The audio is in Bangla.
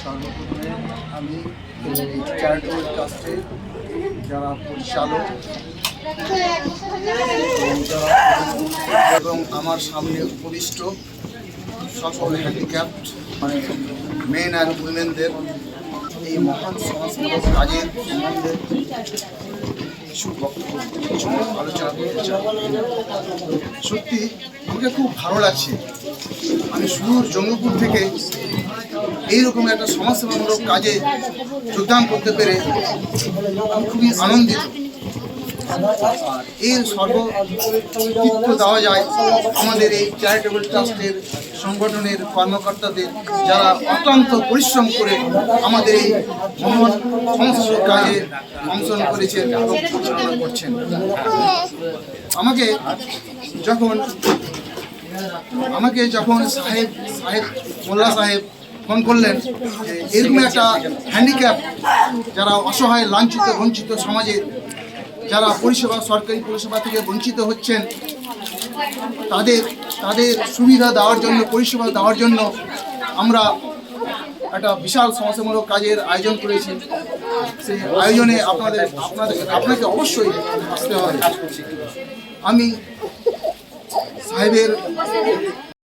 সর্বপ্রথমে আমি এই চ্যারিটেবল ট্রাস্টের যারা পরিচালক এবং আমার সামনে উপবিষ্ট সকল হ্যান্ডিক্যাপ্ট মানে মেন অ্যান্ড উইমেনদের এই মহান সমাজমূলক কাজের সম্বন্ধে কিছু আলোচনা করতে চাই। সত্যি আমাকে খুব ভালো লাগছে। আমি সুদূর জঙ্গিপুর থেকে এইরকম একটা সমাজসেবামূলক কাজে যোগদান করতে পেরে আমি খুবই আনন্দিত। আর এর সর্বকৃত্য দেওয়া যায় আমাদের এই চ্যারিটেবল ট্রাস্টের সংগঠনের কর্মকর্তাদের, যারা অত্যন্ত পরিশ্রম করে আমাদের এই মহান সমাজসেবক কাজে অংশগ্রহণ করেছেন এবং পরিচালনা করছেন। আমাকে যখন মোল্লা সাহেব ফোন করলেন যে এরকম একটা হ্যান্ডিক্যাপ, যারা অসহায়, লাঞ্ছিত, বঞ্চিত সমাজের, যারা সরকারি পরিষেবা থেকে বঞ্চিত হচ্ছেন, তাদের সুবিধা দেওয়ার জন্য, পরিষেবা দেওয়ার জন্য আমরা একটা বিশাল সমাজসেবামূলক কাজের আয়োজন করেছি। সেই আয়োজনে আপনাকে অবশ্যই আসতে হবে। আমি সাহেবের